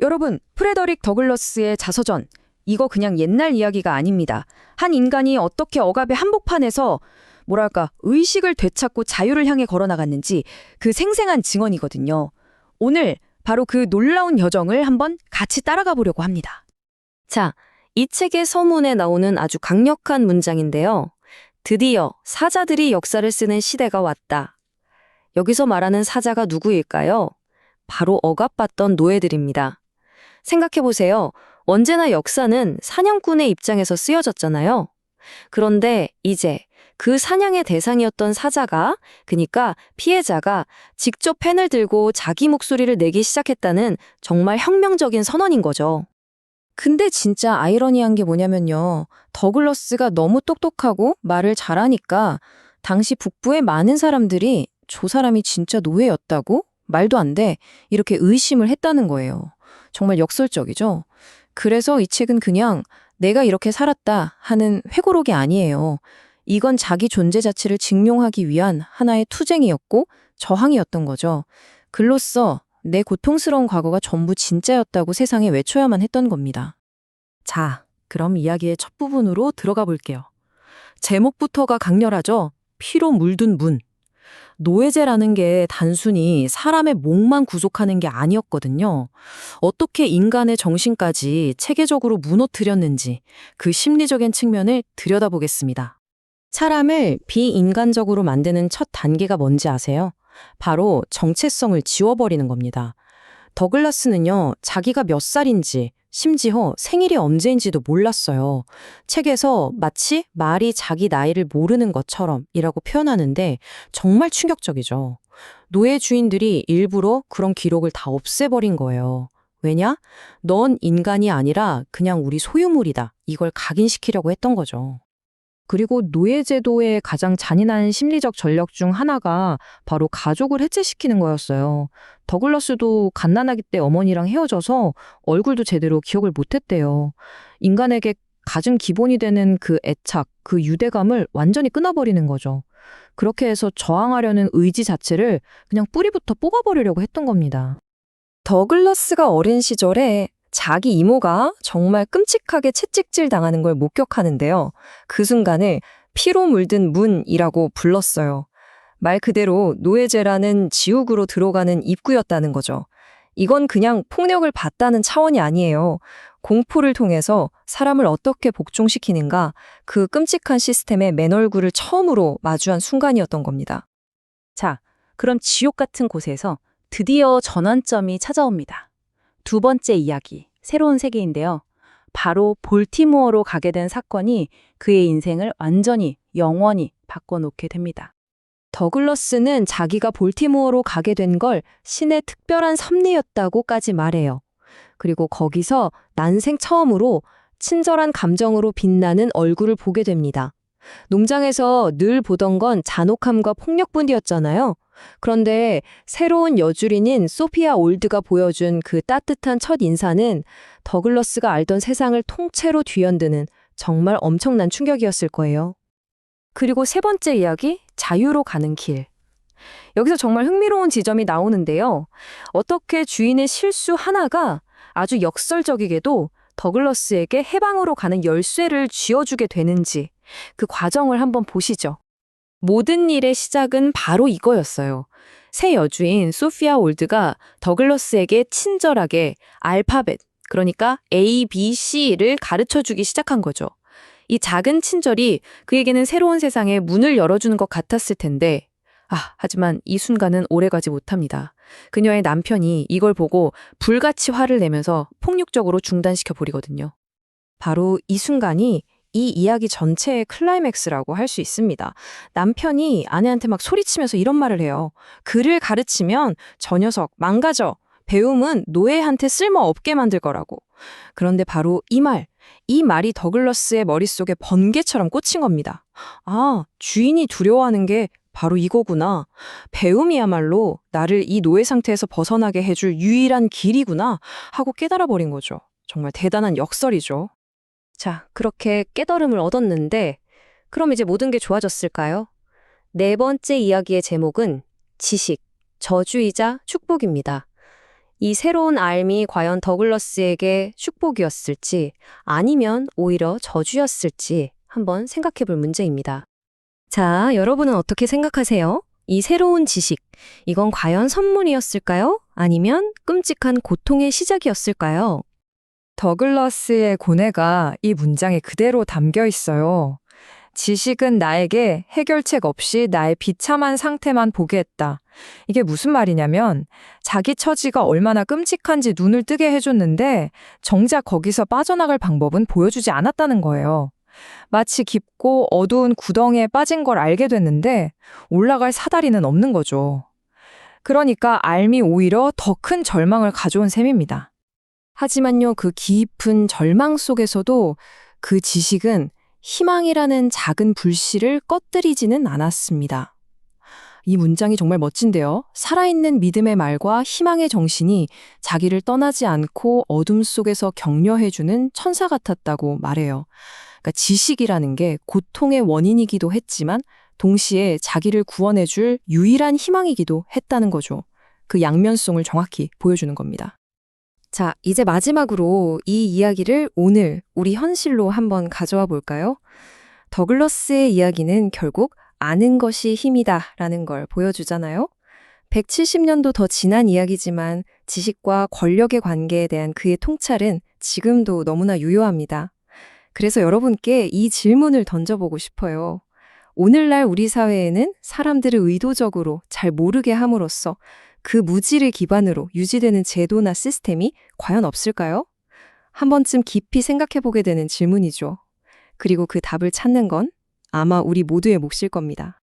여러분, 프레더릭 더글러스의 자서전. 이거 그냥 옛날 이야기가 아닙니다. 한 인간이 어떻게 억압의 한복판에서 의식을 되찾고 자유를 향해 걸어나갔는지 그 생생한 증언이거든요. 오늘 바로 그 놀라운 여정을 한번 같이 따라가 보려고 합니다. 자, 이 책의 서문에 나오는 아주 강력한 문장인데요. 드디어 사자들이 역사를 쓰는 시대가 왔다. 여기서 말하는 사자가 누구일까요? 바로 억압받던 노예들입니다. 생각해보세요. 언제나 역사는 사냥꾼의 입장에서 쓰여졌잖아요. 그런데 이제 그 사냥의 대상이었던 사자가, 그러니까 피해자가 직접 펜을 들고 자기 목소리를 내기 시작했다는 정말 혁명적인 선언인 거죠. 근데 진짜 아이러니한 게 뭐냐면요. 더글러스가 너무 똑똑하고 말을 잘하니까 당시 북부의 많은 사람들이 저 사람이 진짜 노예였다고? 말도 안 돼. 이렇게 의심을 했다는 거예요. 정말 역설적이죠. 그래서 이 책은 그냥 내가 이렇게 살았다 하는 회고록이 아니에요. 이건 자기 존재 자체를 증명하기 위한 하나의 투쟁이었고 저항이었던 거죠. 글로써 내 고통스러운 과거가 전부 진짜였다고 세상에 외쳐야만 했던 겁니다. 자, 그럼 이야기의 첫 부분으로 들어가 볼게요. 제목부터가 강렬하죠? 피로 물든 문. 노예제라는 게 단순히 사람의 목만 구속하는 게 아니었거든요. 어떻게 인간의 정신까지 체계적으로 무너뜨렸는지 그 심리적인 측면을 들여다보겠습니다. 사람을 비인간적으로 만드는 첫 단계가 뭔지 아세요? 바로 정체성을 지워버리는 겁니다. 더글라스는요, 자기가 몇 살인지, 심지어 생일이 언제인지도 몰랐어요. 책에서 마치 말이 자기 나이를 모르는 것처럼 이라고 표현하는데 정말 충격적이죠. 노예 주인들이 일부러 그런 기록을 다 없애버린 거예요. 왜냐? 넌 인간이 아니라 그냥 우리 소유물이다. 이걸 각인시키려고 했던 거죠. 그리고 노예제도의 가장 잔인한 심리적 전력 중 하나가 바로 가족을 해체시키는 거였어요. 더글러스도 갓난아기 때 어머니랑 헤어져서 얼굴도 제대로 기억을 못했대요. 인간에게 가장 기본이 되는 그 애착, 그 유대감을 완전히 끊어버리는 거죠. 그렇게 해서 저항하려는 의지 자체를 그냥 뿌리부터 뽑아버리려고 했던 겁니다. 더글러스가 어린 시절에 자기 이모가 정말 끔찍하게 채찍질 당하는 걸 목격하는데요. 그 순간을 피로 물든 문이라고 불렀어요. 말 그대로 노예제라는 지옥으로 들어가는 입구였다는 거죠. 이건 그냥 폭력을 받다는 차원이 아니에요. 공포를 통해서 사람을 어떻게 복종시키는가, 그 끔찍한 시스템의 맨 얼굴을 처음으로 마주한 순간이었던 겁니다. 자, 그럼 지옥 같은 곳에서 드디어 전환점이 찾아옵니다. 두 번째 이야기, 새로운 세계인데요. 바로 볼티모어로 가게 된 사건이 그의 인생을 완전히, 영원히 바꿔놓게 됩니다. 더글러스는 자기가 볼티모어로 가게 된 걸 신의 특별한 섭리였다고까지 말해요. 그리고 거기서 난생 처음으로 친절한 감정으로 빛나는 얼굴을 보게 됩니다. 농장에서 늘 보던 건 잔혹함과 폭력뿐이었잖아요. 그런데 새로운 여주인인 소피아 올드가 보여준 그 따뜻한 첫 인사는 더글러스가 알던 세상을 통째로 뒤흔드는 정말 엄청난 충격이었을 거예요. 그리고 세 번째 이야기, 자유로 가는 길. 여기서 정말 흥미로운 지점이 나오는데요. 어떻게 주인의 실수 하나가 아주 역설적이게도 더글러스에게 해방으로 가는 열쇠를 쥐어주게 되는지 그 과정을 한번 보시죠. 모든 일의 시작은 바로 이거였어요. 새 여주인 소피아 올드가 더글러스에게 친절하게 알파벳, 그러니까 A, B, C를 가르쳐주기 시작한 거죠. 이 작은 친절이 그에게는 새로운 세상에 문을 열어주는 것 같았을 텐데, 하지만 이 순간은 오래가지 못합니다. 그녀의 남편이 이걸 보고 불같이 화를 내면서 폭력적으로 중단시켜 버리거든요. 바로 이 순간이 이 이야기 전체의 클라이맥스라고 할 수 있습니다. 남편이 아내한테 막 소리치면서 이런 말을 해요. 글을 가르치면 저 녀석 망가져. 배움은 노예한테 쓸모없게 만들 거라고. 그런데 바로 이 말이 더글러스의 머릿속에 번개처럼 꽂힌 겁니다. 주인이 두려워하는 게 바로 이거구나. 배움이야말로 나를 이 노예 상태에서 벗어나게 해줄 유일한 길이구나 하고 깨달아 버린 거죠. 정말 대단한 역설이죠. 자, 그렇게 깨달음을 얻었는데 그럼 이제 모든 게 좋아졌을까요? 네 번째 이야기의 제목은 지식, 저주이자 축복입니다. 이 새로운 알미 과연 더글러스에게 축복이었을지 아니면 오히려 저주였을지 한번 생각해 볼 문제입니다. 자, 여러분은 어떻게 생각하세요? 이 새로운 지식, 이건 과연 선물이었을까요? 아니면 끔찍한 고통의 시작이었을까요? 더글러스의 고뇌가 이 문장에 그대로 담겨 있어요. 지식은 나에게 해결책 없이 나의 비참한 상태만 보게 했다. 이게 무슨 말이냐면 자기 처지가 얼마나 끔찍한지 눈을 뜨게 해줬는데 정작 거기서 빠져나갈 방법은 보여주지 않았다는 거예요. 마치 깊고 어두운 구덩이에 빠진 걸 알게 됐는데 올라갈 사다리는 없는 거죠. 그러니까 알미 오히려 더 큰 절망을 가져온 셈입니다. 하지만요, 그 깊은 절망 속에서도 그 지식은 희망이라는 작은 불씨를 꺼뜨리지는 않았습니다. 이 문장이 정말 멋진데요. 살아있는 믿음의 말과 희망의 정신이 자기를 떠나지 않고 어둠 속에서 격려해주는 천사 같았다고 말해요. 그러니까 지식이라는 게 고통의 원인이기도 했지만 동시에 자기를 구원해줄 유일한 희망이기도 했다는 거죠. 그 양면성을 정확히 보여주는 겁니다. 자, 이제 마지막으로 이 이야기를 오늘 우리 현실로 한번 가져와 볼까요? 더글러스의 이야기는 결국 아는 것이 힘이다 라는 걸 보여주잖아요. 170년도 더 지난 이야기지만 지식과 권력의 관계에 대한 그의 통찰은 지금도 너무나 유효합니다. 그래서 여러분께 이 질문을 던져보고 싶어요. 오늘날 우리 사회에는 사람들을 의도적으로 잘 모르게 함으로써 그 무지를 기반으로 유지되는 제도나 시스템이 과연 없을까요? 한 번쯤 깊이 생각해보게 되는 질문이죠. 그리고 그 답을 찾는 건 아마 우리 모두의 몫일 겁니다.